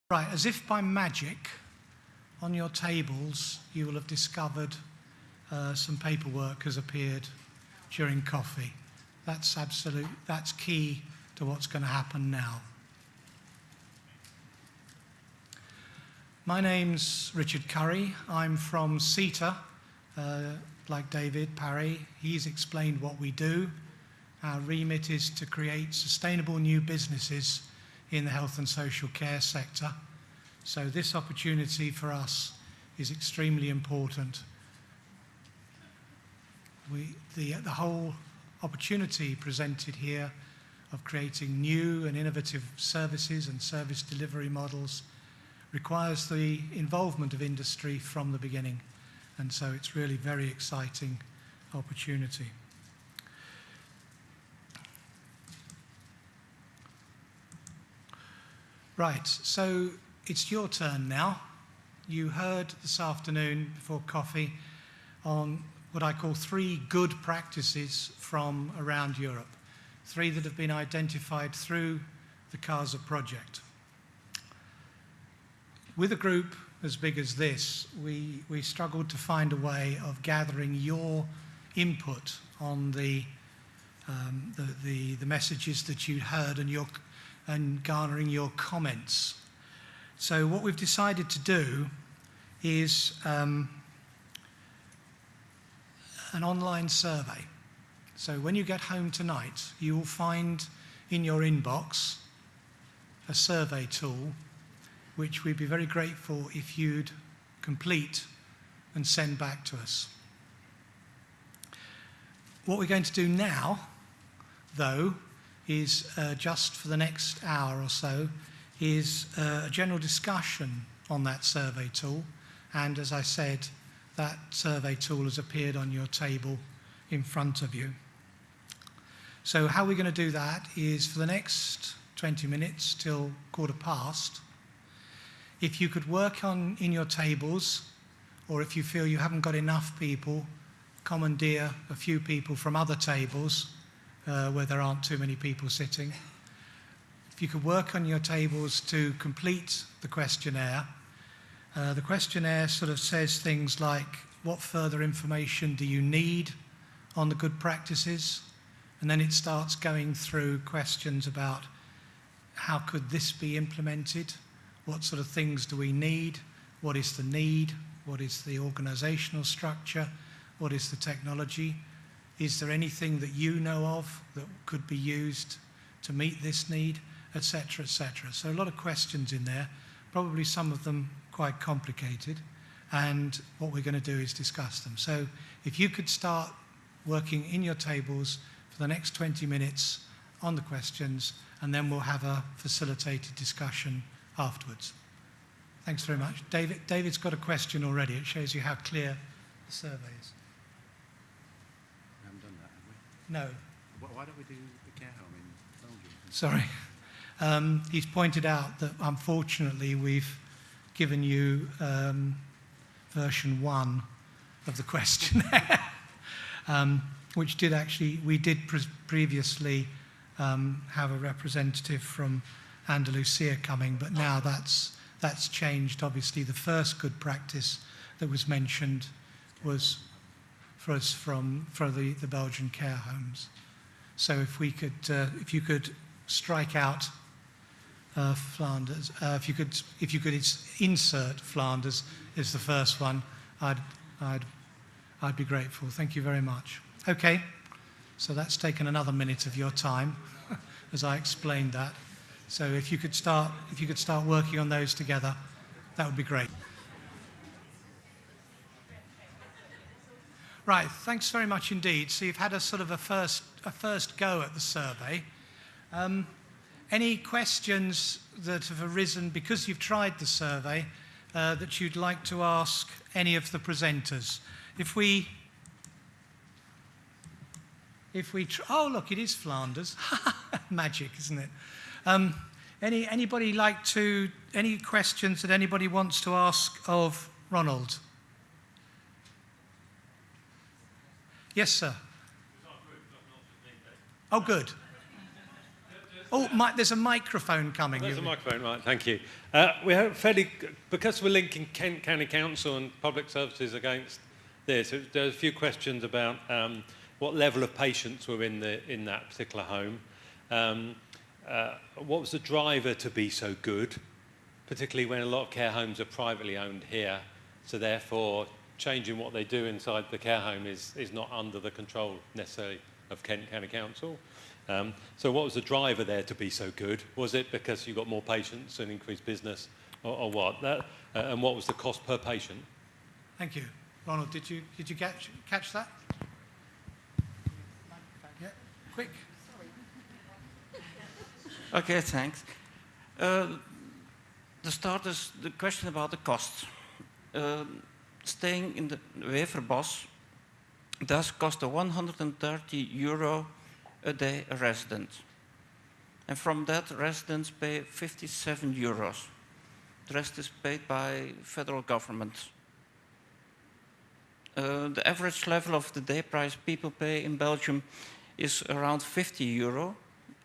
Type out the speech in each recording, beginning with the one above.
Right, as if by magic, on your tables you will have discovered some paperwork has appeared during coffee. That's key to what's going to happen now. My name's Richard Curry. I'm from CETA, like David Parry. He's explained what we do. Our remit is to create sustainable new businesses in the health and social care sector. So this opportunity for us is extremely important. The whole opportunity presented here of creating new and innovative services and service delivery models requires the involvement of industry from the beginning. And so it's really a very exciting opportunity. Right, so it's your turn now. You heard this afternoon before coffee on what I call 3 good practices from around Europe, 3 that have been identified through the CASA project. With a group as big as this, we struggled to find a way of gathering your input on the messages that you heard and garnering your comments. So what we've decided to do is an online survey. So when you get home tonight, you will find in your inbox a survey tool, which we'd be very grateful if you'd complete and send back to us. What we're going to do now, though, is just for the next hour or so, is a general discussion on that survey tool. And as I said, that survey tool has appeared on your table in front of you. So how we're going to do that is for the next 20 minutes till 15:15, if you could work in your tables, or if you feel you haven't got enough people, commandeer a few people from other tables where there aren't too many people sitting. If you could work on your tables to complete the questionnaire. The questionnaire sort of says things like, what further information do you need on the good practices? And then it starts going through questions about how could this be implemented? What sort of things do we need? What is the need? What is the organizational structure? What is the technology? Is there anything that you know of that could be used to meet this need, etc., etc.? So a lot of questions in there, probably some of them quite complicated, and what we're going to do is discuss them. So if you could start working in your tables for the next 20 minutes on the questions, and then we'll have a facilitated discussion afterwards. Thanks very much. David's got a question already. It shows you how clear the survey is. We haven't done that, have we? No. Why don't we do the care home in Belgium? Sorry. He's pointed out that unfortunately we've given you version 1 of the questionnaire, which we did previously have a representative from Andalusia coming, but now that's changed. Obviously, the first good practice that was mentioned was for us for the Belgian care homes. So if you could strike out Flanders, if you could insert Flanders as the first one, I'd be grateful. Thank you very much. Okay, so that's taken another minute of your time as I explained that. So if you could start working on those together, that would be great. Right, thanks very much indeed. So you've had a sort of a first go at the survey. Any questions that have arisen because you've tried the survey that you'd like to ask any of the presenters? Oh look, it is Flanders. Magic, isn't it? Any questions that anybody wants to ask of Ronald? Yes, sir. Oh, good. Oh, there's a microphone coming. There's a microphone, right, thank you. We have because we're linking Kent County Council and public services against this, there's a few questions about what level of patients were in that particular home. What was the driver to be so good, particularly when a lot of care homes are privately owned here, so therefore changing what they do inside the care home is not under the control necessarily of Kent County Council. So what was the driver there to be so good? Was it because you got more patients and increased business, or what? And what was the cost per patient? Thank you. Ronald, did you catch that? Yeah, quick. Okay, thanks. The start is the question about the costs. Staying in the Weverbos does cost €130 a day a resident. And from that, residents pay €57. The rest is paid by federal government. The average level of the day price people pay in Belgium is around €50.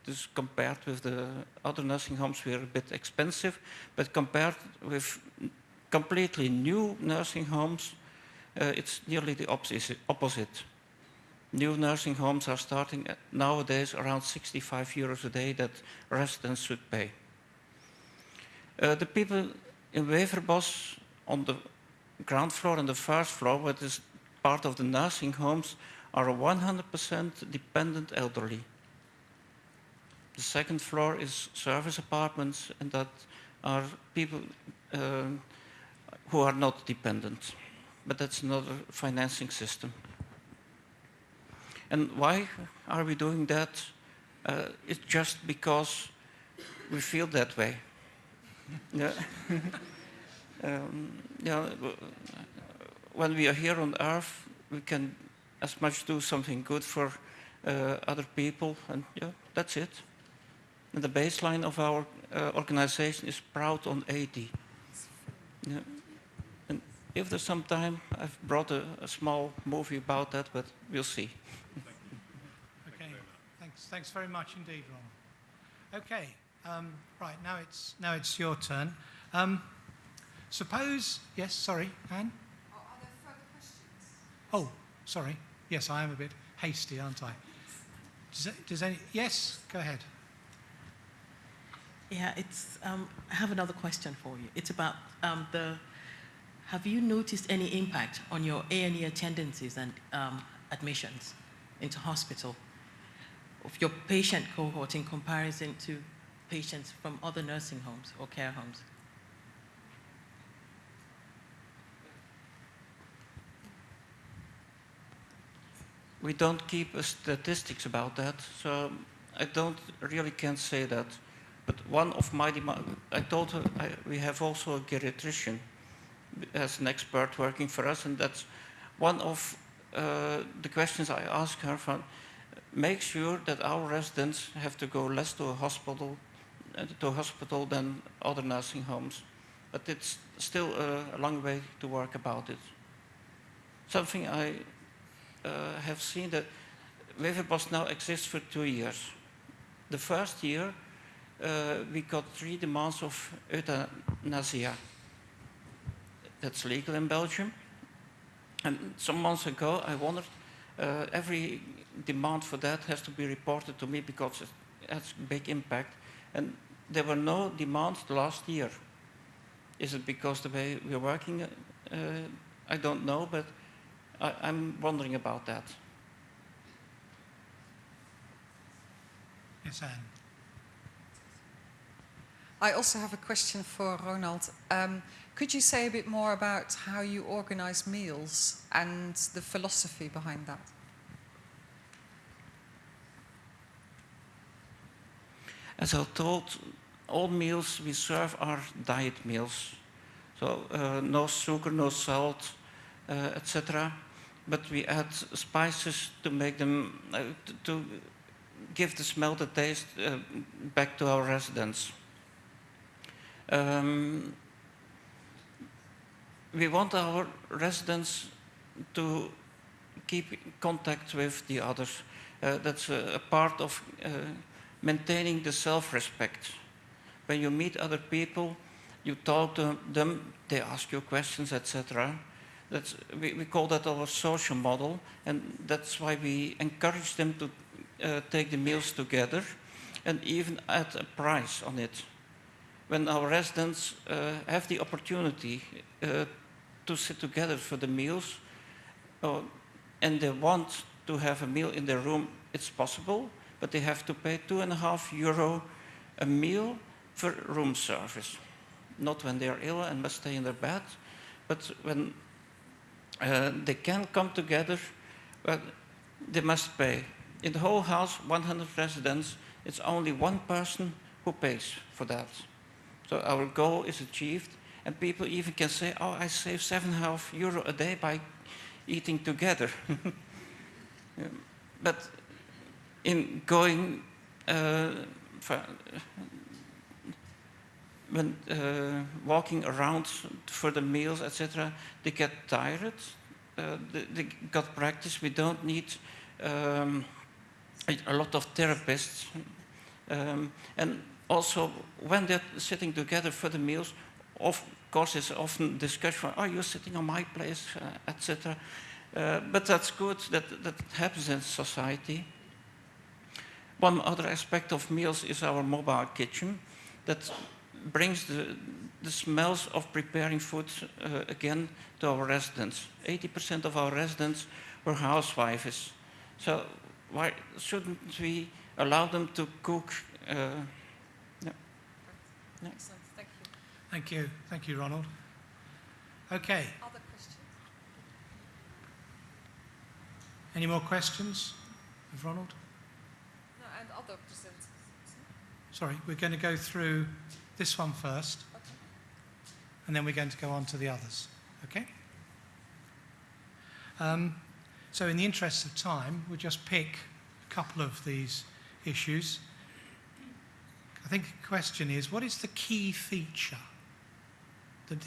This compared with the other nursing homes, we're a bit expensive, but compared with completely new nursing homes, it's nearly the opposite. New nursing homes are starting nowadays around €65 a day that residents should pay. The people in Weverbos on the ground floor and the first floor, what is part of the nursing homes, are 100% dependent elderly. The second floor is service apartments, and that are people who are not dependent. But that's another financing system. And why are we doing that? It's just because we feel that way. Yeah. Yeah, when we are here on Earth, we can as much do something good for other people, and yeah, that's it. And the baseline of our organization is proud on 80. Yeah. And if there's some time, I've brought a small movie about that, but we'll see. Okay, thanks very much indeed, Ronald. Okay, right, now it's your turn. Suppose, yes, sorry, Anne? Are there further questions? Oh, sorry. Yes, I am a bit hasty, aren't I? Does any, yes, go ahead. Yeah, I have another question for you. It's about have you noticed any impact on your A&E attendances and admissions into hospital of your patient cohort in comparison to patients from other nursing homes or care homes? We don't keep statistics about that, so I can't say that. But one of my demands, I told her we have also a geriatrician as an expert working for us, and that's one of the questions I ask her from. Make sure that our residents have to go less to a hospital than other nursing homes. But it's still a long way to work about it. Something I have seen that Weverbos now exists for 2 years. The first year, we got 3 demands of euthanasia. That's legal in Belgium. And some months ago, I wondered, every demand for that has to be reported to me because it has big impact. And there were no demands last year. Is it because the way we're working? I don't know, but I'm wondering about that. Yes, Anne. I also have a question for Ronald. Could you say a bit more about how you organize meals and the philosophy behind that? As I told, all meals we serve are diet meals. So no sugar, no salt, etc. But we add spices to make them, to give the smell, the taste back to our residents. We want our residents to keep contact with the others. That's a part of maintaining the self-respect. When you meet other people, you talk to them, they ask you questions, etc. We call that our social model, and that's why we encourage them to take the meals together and even add a price on it. When our residents have the opportunity to sit together for the meals, and they want to have a meal in their room, it's possible, but they have to pay €2.50 a meal for room service. Not when they are ill and must stay in their bed, but when they can come together, they must pay. In the whole house, 100 residents, it's only one person who pays for that. So our goal is achieved, and people even can say, oh, I save €7.50 a day by eating together. But in going, when walking around for the meals, etc., they get tired. They got practice. We don't need a lot of therapists. And also, when they're sitting together for the meals, of course, it's often discussion, oh, you're sitting on my place, etc. But that's good that happens in society. One other aspect of meals is our mobile kitchen that brings the smells of preparing food again to our residents. 80% of our residents were housewives. So why shouldn't we allow them to cook? Excellent, thank you. Thank you. Thank you, Ronald. Okay. Other questions? Any more questions of Ronald? No, and other presenters. Sorry, we're going to go through this one first, Okay. and then we're going to go on to the others. Okay? So in the interest of time, we'll just pick a couple of these issues. I think the question is, what is the key feature that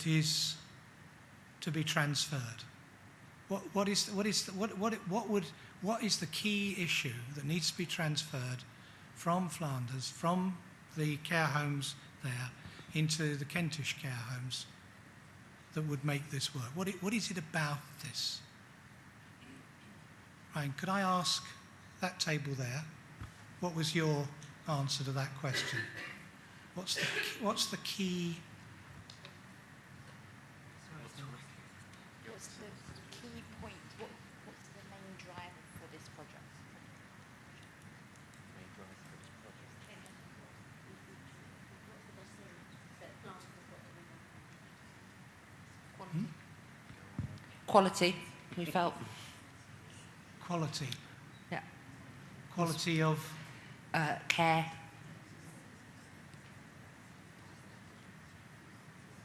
is to be transferred? What is the key issue that needs to be transferred from Flanders, from the care homes there, into the Kentish care homes that would make this work? What is it about this? Ryan, could I ask that table there, what was your answer to that question? What's the key? What's the key point? What's the main driver for this project? Main driver for this project. Quality. We felt. Quality. Yeah. Quality of? Care.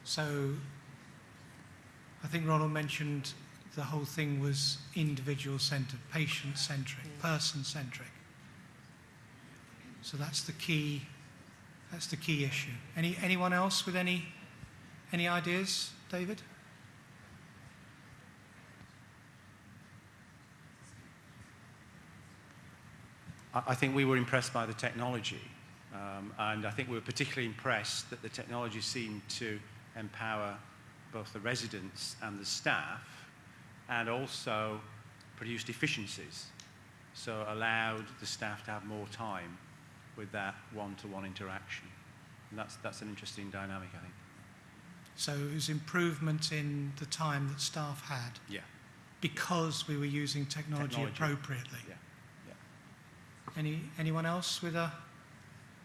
So I think Ronald mentioned the whole thing was individual-centred, patient-centric, person-centric. So that's the key issue. Anyone else with any ideas, David? I think we were impressed by the technology, and I think we were particularly impressed that the technology seemed to empower both the residents and the staff, and also produced efficiencies, so allowed the staff to have more time with that one-to-one interaction. And that's an interesting dynamic, I think. So it was improvement in the time that staff had. Yeah. Because we were using technology appropriately. Yeah. Anyone else with a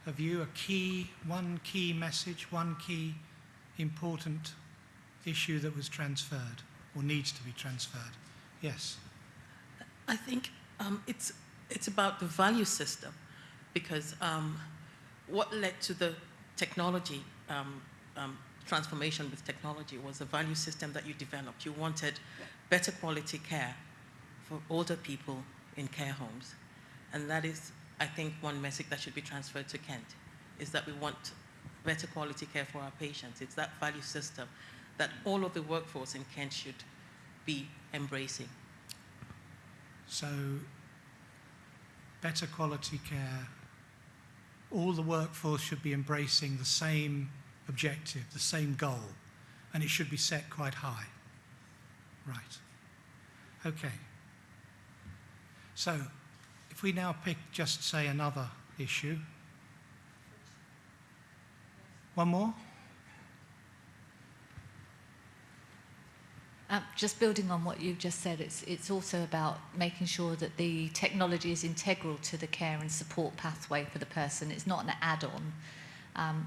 view, one key message, one key important issue that was transferred or needs to be transferred? Yes. I think it's about the value system, because what led to the technology transformation with technology was the value system that you developed. You wanted better quality care for older people in care homes. And that is, I think, one message that should be transferred to Kent, is that we want better quality care for our patients. It's that value system that all of the workforce in Kent should be embracing. So, better quality care all the workforce should be embracing the same objective, the same goal, and it should be set quite high. Right. Okay. So, if we now pick just, say, another issue. One more? Just building on what you've just said, it's also about making sure that the technology is integral to the care and support pathway for the person. It's not an add-on,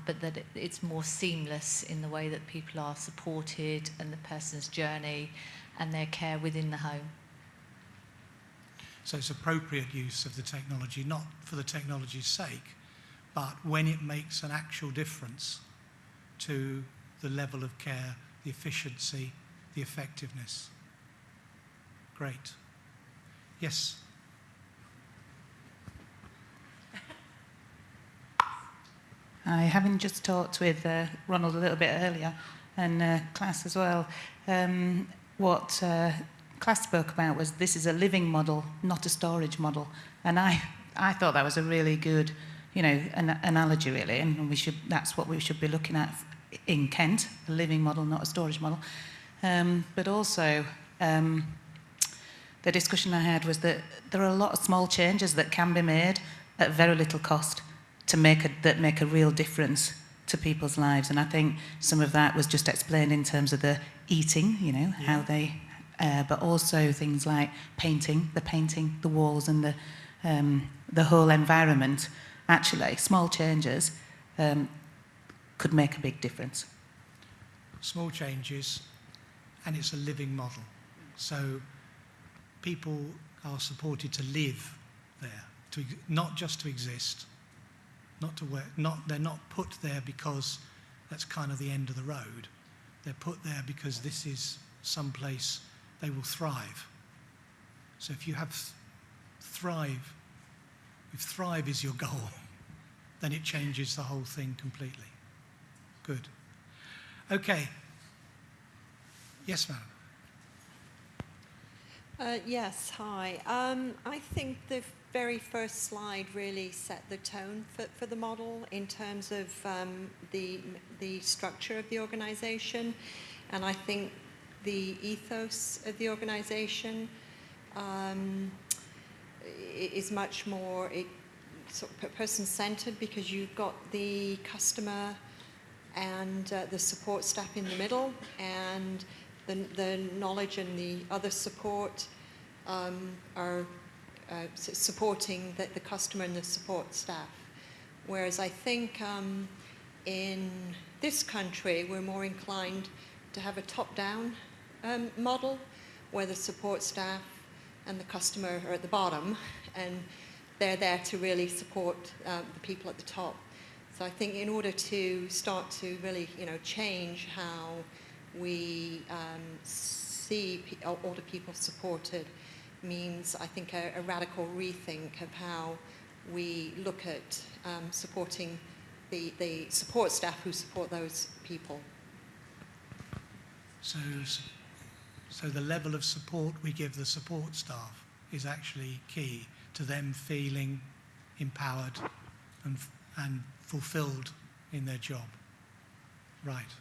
but that it's more seamless in the way that people are supported and the person's journey and their care within the home. So it's appropriate use of the technology, not for the technology's sake, but when it makes an actual difference to the level of care, the efficiency, the effectiveness. Great. Yes? Hi, having just talked with Ronald a little bit earlier, and Class as well, what Class spoke about was this is a living model, not a storage model. And I thought that was a really good, an analogy really, and that's what we should be looking at in Kent, a living model, not a storage model. But also, the discussion I had was that there are a lot of small changes that can be made at very little cost that make a real difference to people's lives. And I think some of that was just explained in terms of the eating, how they, but also things like painting, the walls and the whole environment. Actually, small changes could make a big difference. Small changes, and it's a living model. So people are supported to live there, not just to exist, not to work. They're not put there because that's kind of the end of the road. They're put there because this is some place they will thrive. So if you have thrive, if thrive is your goal, then it changes the whole thing completely. Good. Okay. Yes, ma'am. Yes, hi. I think the very first slide really set the tone for the model in terms of the structure of the organisation, and I think the ethos of the organisation is much more sort of person-centred, because you've got the customer and the support staff in the middle, and the knowledge and the other support are supporting the customer and the support staff. Whereas I think in this country we're more inclined to have a top-down model, where the support staff and the customer are at the bottom, and they're there to really support the people at the top. So I think in order to start to really, change how we see older people supported, means, I think, a radical rethink of how we look at supporting the support staff who support those people. So the level of support we give the support staff is actually key to them feeling empowered and fulfilled in their job. Right.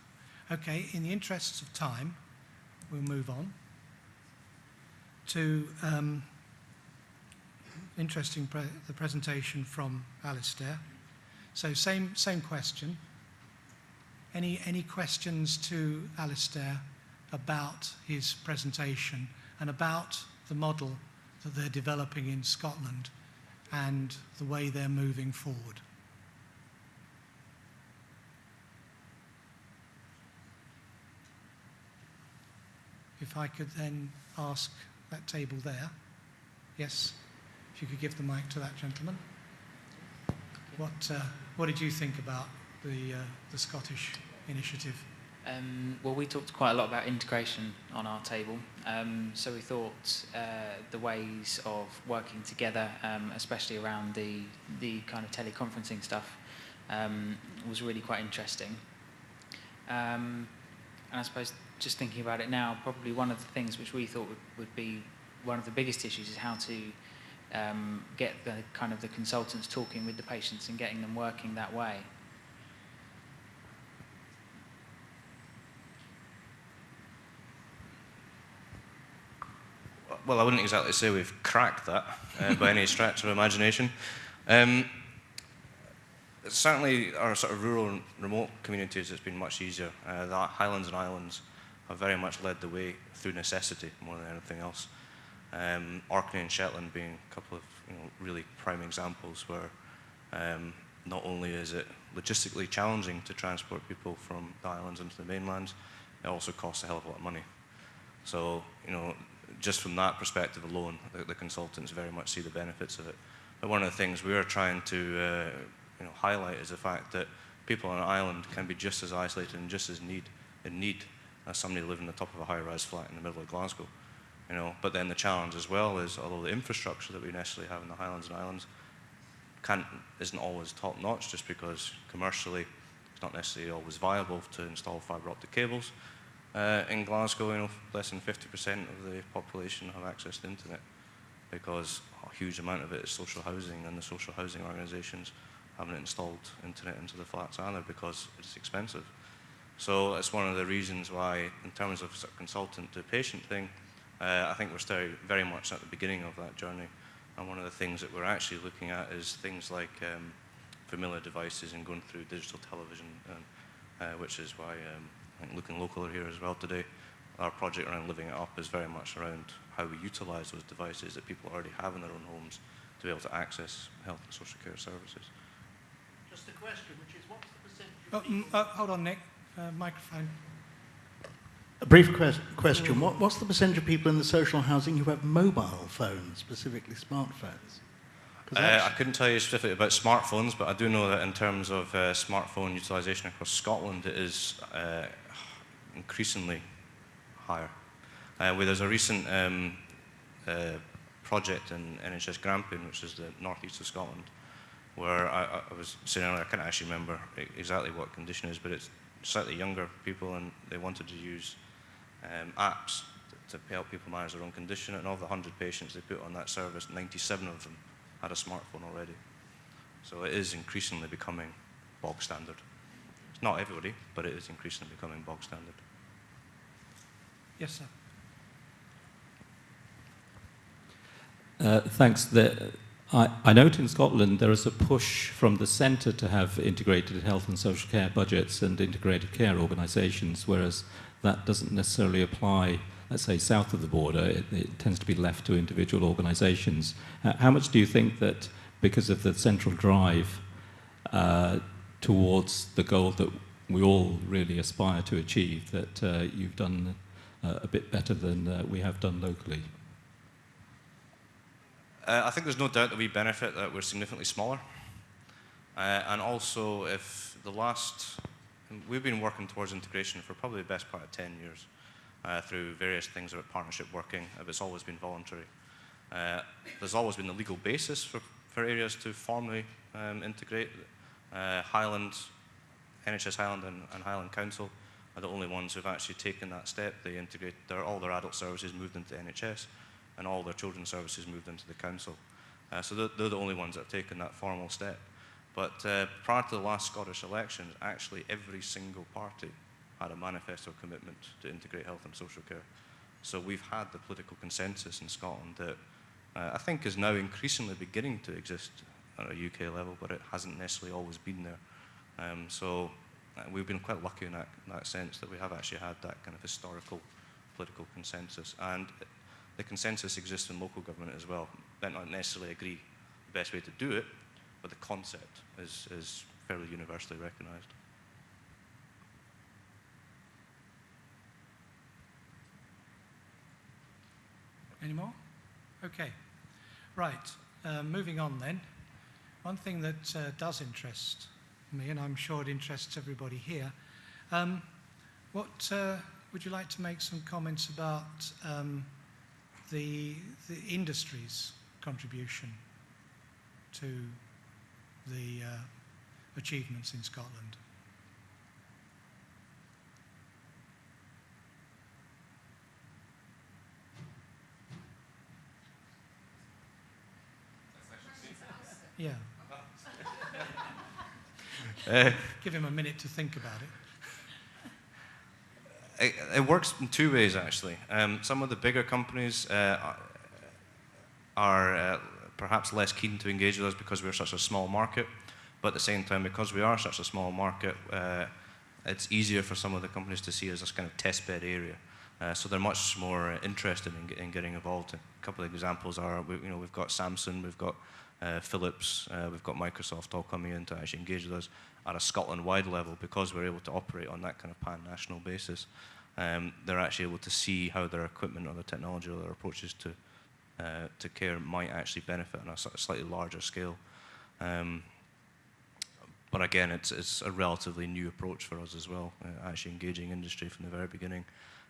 Okay, in the interests of time, we'll move on to the presentation from Alistair. So same question. Any questions to Alistair about his presentation and about the model that they're developing in Scotland and the way they're moving forward? If I could then ask that table there. Yes, if you could give the mic to that gentleman. What did you think about the Scottish initiative? Well, we talked quite a lot about integration on our table. So we thought the ways of working together, especially around the kind of teleconferencing stuff, was really quite interesting. And I suppose just thinking about it now, probably one of the things which we thought would be one of the biggest issues is how to get the kind of the consultants talking with the patients and getting them working that way. Well, I wouldn't exactly say we've cracked that by any stretch of imagination. Certainly, our sort of rural and remote communities, it's been much easier. The Highlands and Islands have very much led the way through necessity more than anything else. Orkney and Shetland being a couple of really prime examples where not only is it logistically challenging to transport people from the islands into the mainland, it also costs a hell of a lot of money. So, just from that perspective alone, the consultants very much see the benefits of it. But one of the things we are trying to highlight is the fact that people on an island can be just as isolated and just as in need as somebody living on the top of a high-rise flat in the middle of Glasgow. But then the challenge as well is, although the infrastructure that we necessarily have in the Highlands and Islands isn't always top-notch, just because commercially it's not necessarily always viable to install fibre optic cables. In Glasgow, less than 50% of the population have access to internet, because a huge amount of it is social housing, and the social housing organisations haven't installed internet into the flats either because it's expensive. So it's one of the reasons why, in terms of sort of consultant to patient thing, I think we're still very much at the beginning of that journey. And one of the things that we're actually looking at is things like familiar devices and going through digital television, which is why I think Looking Local are here as well today. Our project around Living It Up is very much around how we utilise those devices that people already have in their own homes to be able to access health and social care services. Just a question, which is, what's the percentage? Hold on, Nick. Microphone. A brief question. What's the percentage of people in the social housing who have mobile phones, specifically smartphones? I couldn't tell you specifically about smartphones, but I do know that in terms of smartphone utilisation across Scotland, it is increasingly higher. There's a recent project in NHS Grampian, which is the northeast of Scotland, where I was saying earlier, I can't actually remember exactly what condition it is, but it's slightly younger people, and they wanted to use apps to help people manage their own condition. And of the 100 patients they put on that service, 97 of them had a smartphone already. So it is increasingly becoming bog standard. It's not everybody, but it is increasingly becoming bog standard. Yes, sir. Thanks. I note in Scotland there is a push from the centre to have integrated health and social care budgets and integrated care organisations, whereas that doesn't necessarily apply, let's say, south of the border. It tends to be left to individual organisations. How much do you think that, because of the central drive towards the goal that we all really aspire to achieve, that you've done a bit better than we have done locally? I think there's no doubt that we benefit that we're significantly smaller. And also, we've been working towards integration for probably the best part of 10 years through various things about partnership working, but it's always been voluntary. There's always been the legal basis for areas to formally integrate. NHS Highland and Highland Council are the only ones who've actually taken that step. They integrate all their adult services moved into NHS, and all their children's services moved into the council. So they're the only ones that have taken that formal step. But prior to the last Scottish elections, actually every single party had a manifesto commitment to integrate health and social care. So we've had the political consensus in Scotland that I think is now increasingly beginning to exist at a UK level, but it hasn't necessarily always been there. So we've been quite lucky in that sense, that we have actually had that kind of historical political consensus. And the consensus exists in local government as well. They don't necessarily agree the best way to do it, but the concept is fairly universally recognised. Any more? Okay. Right. Moving on then. One thing that does interest me, and I'm sure it interests everybody here, would you like to make some comments about the industry's contribution to the achievements in Scotland? Yeah. Give him a minute to think about it. It works in two ways, actually. Some of the bigger companies are perhaps less keen to engage with us because we're such a small market, but at the same time, because we are such a small market, it's easier for some of the companies to see us as kind of testbed area. So they're much more interested in getting involved. A couple of examples are, we've got Samsung, we've got Philips, we've got Microsoft all coming in to actually engage with us at a Scotland-wide level because we're able to operate on that kind of pan-national basis. They're actually able to see how their equipment or their technology or their approaches to care might actually benefit on a slightly larger scale. But again, it's a relatively new approach for us as well, actually engaging industry from the very beginning.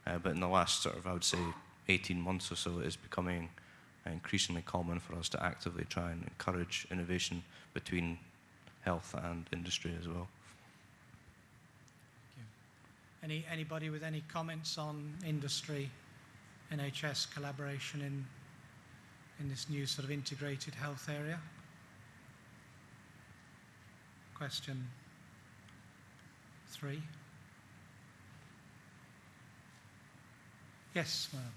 But in the last sort of, I would say, 18 months or so, it is becoming increasingly common for us to actively try and encourage innovation between health and industry as well. Thank you. Anybody with any comments on industry, NHS collaboration in this new sort of integrated health area? Question 3. Yes, madam.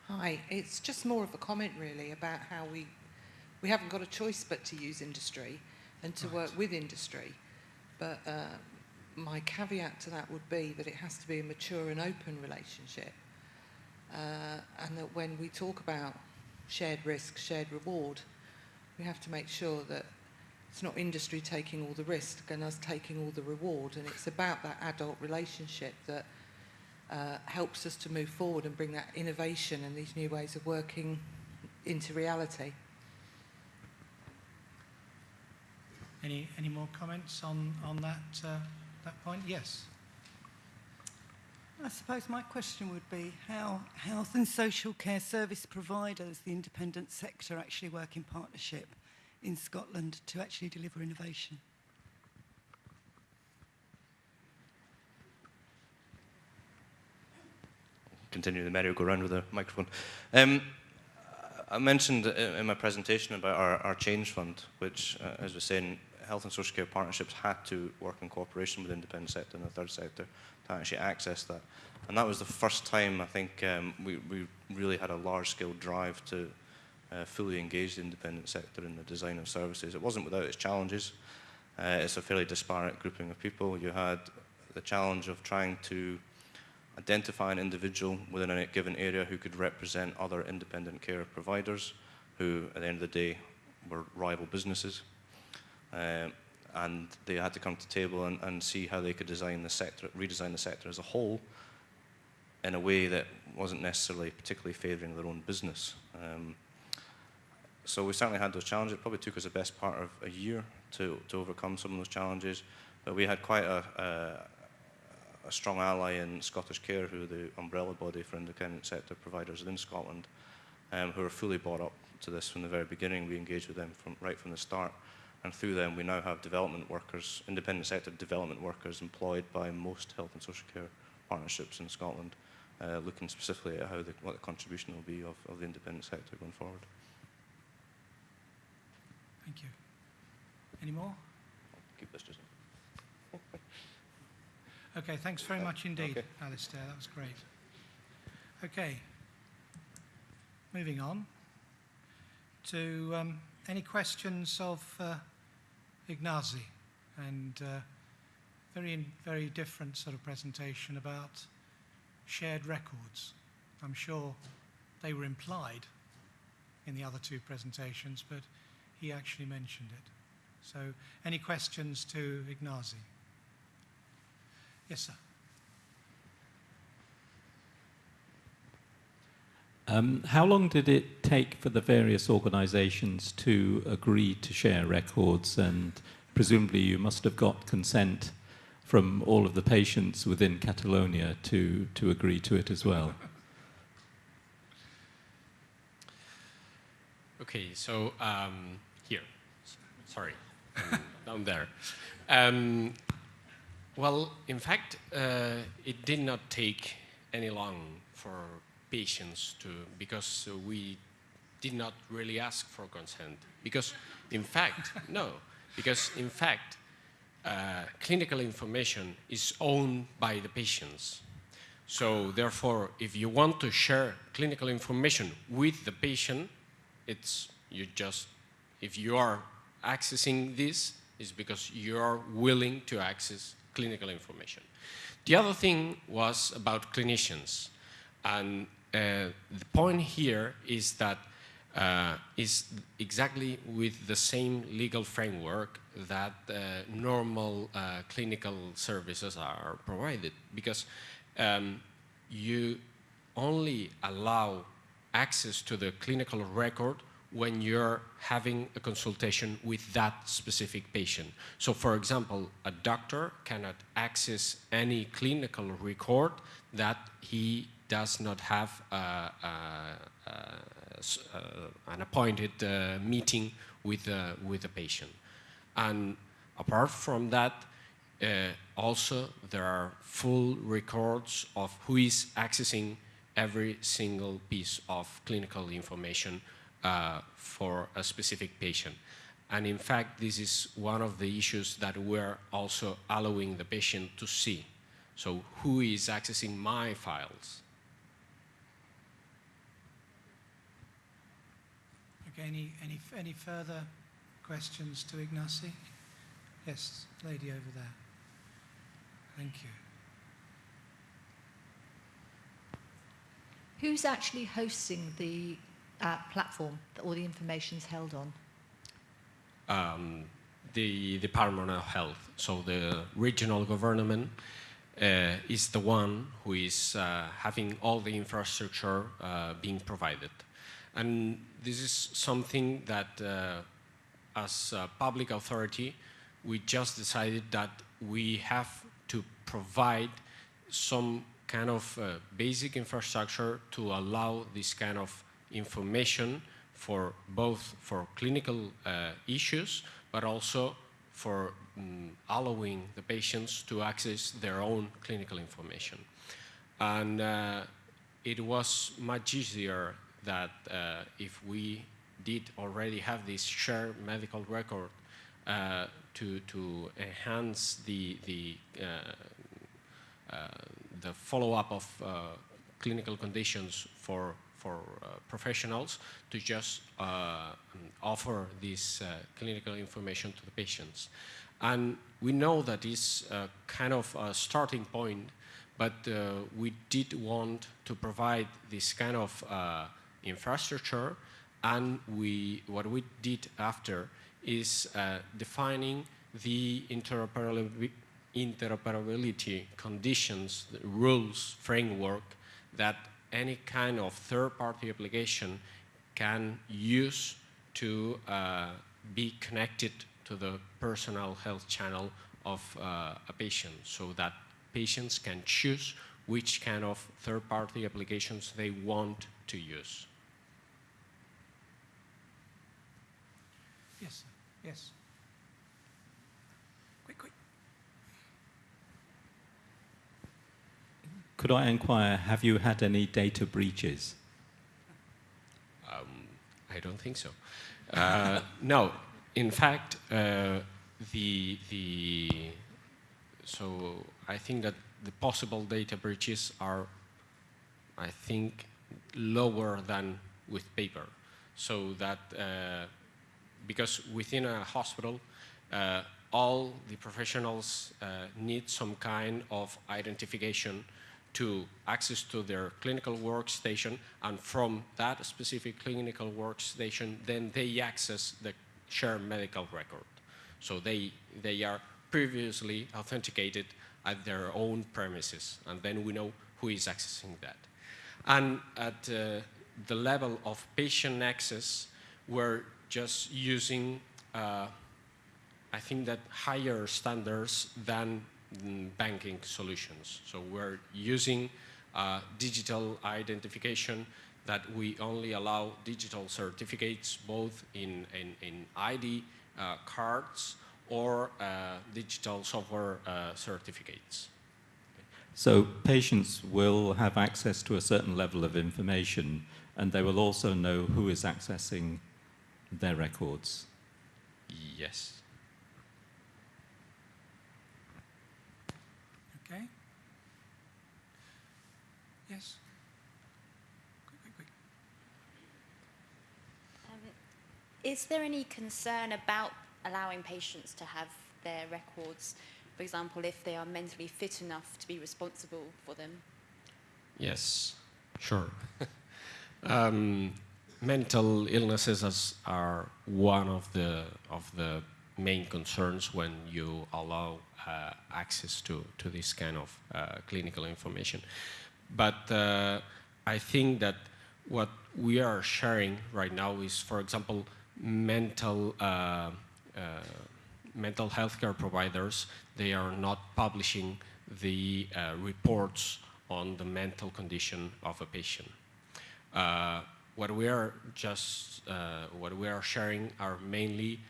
Hi, it's just more of a comment really about how we haven't got a choice but to use industry and to work with industry. But my caveat to that would be that it has to be a mature and open relationship. And that when we talk about shared risk, shared reward, we have to make sure that it's not industry taking all the risk and us taking all the reward. And it's about that adult relationship that helps us to move forward and bring that innovation and these new ways of working into reality. Any more comments on that point? Yes. I suppose my question would be how health and social care service providers, the independent sector, actually work in partnership in Scotland to actually deliver innovation. Continue the merry-go-round with the microphone. I mentioned in my presentation about our change fund, which, as we're saying, health and social care partnerships had to work in cooperation with the independent sector and the third sector to actually access that. And that was the first time, I think, we really had a large-scale drive to fully engage the independent sector in the design of services. It wasn't without its challenges. It's a fairly disparate grouping of people. You had the challenge of trying to identify an individual within a given area who could represent other independent care providers who, at the end of the day, were rival businesses. And they had to come to the table and see how they could design the sector, redesign the sector as a whole in a way that wasn't necessarily particularly favouring their own business. So we certainly had those challenges. It probably took us the best part of a year to overcome some of those challenges, but we had quite a strong ally in Scottish Care, who are the umbrella body for independent sector providers within Scotland, who are fully bought up to this from the very beginning. We engaged with them right from the start, and through them we now have development workers, independent sector development workers employed by most health and social care partnerships in Scotland, looking specifically at what the contribution will be of the independent sector going forward. Thank you. Any more? I'll keep this just. Okay, thanks very much indeed, Okay. Alistair. That was great. Okay, moving on to any questions of Ignazi, and very different sort of presentation about shared records. I'm sure they were implied in the other two presentations, but he actually mentioned it. So, any questions to Ignazi? Yes, sir. How long did it take for the various organisations to agree to share records? And presumably you must have got consent from all of the patients within Catalonia to agree to it as well. Okay, so here, sorry, down there. Well, in fact, it did not take any long for patients to, because we did not really ask for consent. Because, in fact, no, because in fact, clinical information is owned by the patients. So therefore, if you want to share clinical information with the patient, if you are accessing this, it's because you are willing to access clinical information. The other thing was about clinicians. And the point here is that is exactly with the same legal framework that normal clinical services are provided, because you only allow access to the clinical record when you're having a consultation with that specific patient. So, for example, a doctor cannot access any clinical record that he does not have an appointed meeting with the patient. And apart from that, also there are full records of who is accessing every single piece of clinical information for a specific patient. And in fact, this is one of the issues that we're also allowing the patient to see. So who is accessing my files? Okay, any further questions to Ignacy? Yes, lady over there. Thank you. Who's actually hosting the platform that all the information's held on? The Department of Health. So the regional government is the one who is having all the infrastructure being provided. And this is something that as a public authority, we just decided that we have to provide some kind of basic infrastructure to allow this kind of information for both for clinical issues, but also for allowing the patients to access their own clinical information. And it was much easier that if we did already have this shared medical record to enhance the follow-up of clinical conditions for professionals, to just offer this clinical information to the patients. And we know that is kind of a starting point, but we did want to provide this kind of infrastructure, and what we did after is defining the interoperability conditions, the rules, framework that any kind of third-party application can use to be connected to the personal health channel of a patient, so that patients can choose which kind of third-party applications they want to use. Yes, sir. Yes. Quick. Could I inquire, have you had any data breaches? I don't think so. No, in fact, so I think that the possible data breaches are, I think, lower than with paper. So that, because within a hospital, all the professionals need some kind of identification to access to their clinical workstation, and from that specific clinical workstation, then they access the shared medical record. So they are previously authenticated at their own premises, and then we know who is accessing that. And at the level of patient access, we're just using, I think that higher standards than banking solutions. So we're using digital identification, that we only allow digital certificates both in ID cards or digital software certificates. So patients will have access to a certain level of information and they will also know who is accessing their records. Yes. Okay. Yes. Quick. Is there any concern about allowing patients to have their records, for example, if they are mentally fit enough to be responsible for them? Yes, sure. Mental illnesses are one of the main concerns when you allow access to this kind of clinical information. But I think that what we are sharing right now is, for example, mental health care providers. They are not publishing the reports on the mental condition of a patient. What we are sharing are mainly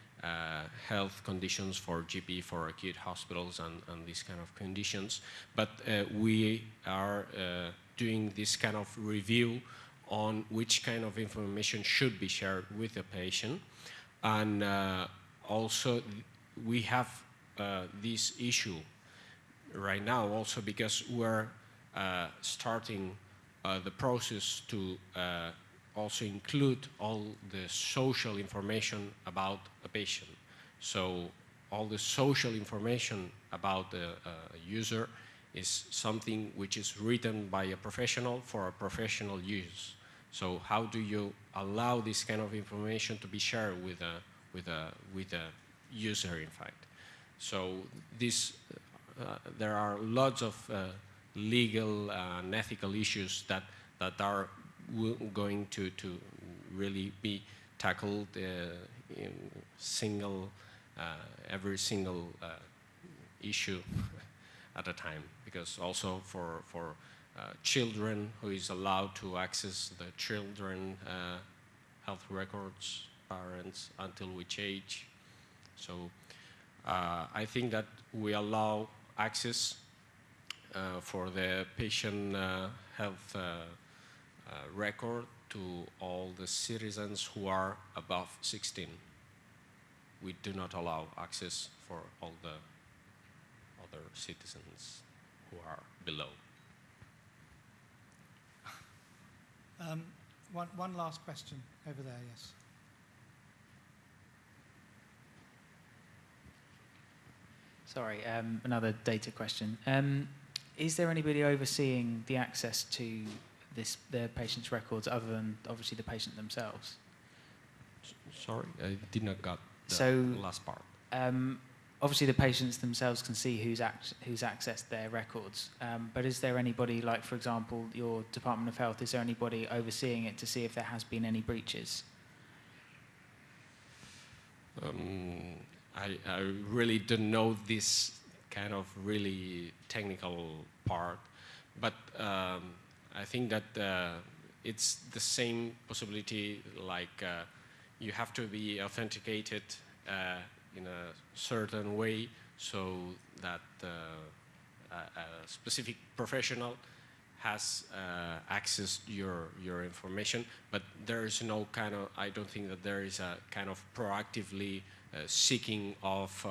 health conditions for GP, for acute hospitals, and these kind of conditions. But we are doing this kind of review on which kind of information should be shared with the patient. And also, we have this issue right now also because we're starting the process to also include all the social information about a patient. So all the social information about the user is something which is written by a professional for a professional use. So how do you allow this kind of information to be shared with a user, in fact? So this, there are lots of legal and ethical issues that are going to really be tackled in every single issue at a time, because also for children who is allowed to access the children health records, parents, until which age. So I think that we allow access for the patient health record to all the citizens who are above 16. We do not allow access for all the other citizens who are below. One last question over there, yes. Sorry, another data question. Is there anybody overseeing the access to the patient's records other than obviously the patient themselves? Sorry, I did not got the last part. Obviously the patients themselves can see who's accessed their records, but is there anybody, like for example your Department of Health, is there anybody overseeing it to see if there has been any breaches? I really don't know this kind of really technical part, but I think that it's the same possibility, like you have to be authenticated in a certain way so that a specific professional has accessed your information, but there is no kind of, I don't think that there is a kind of proactively seeking of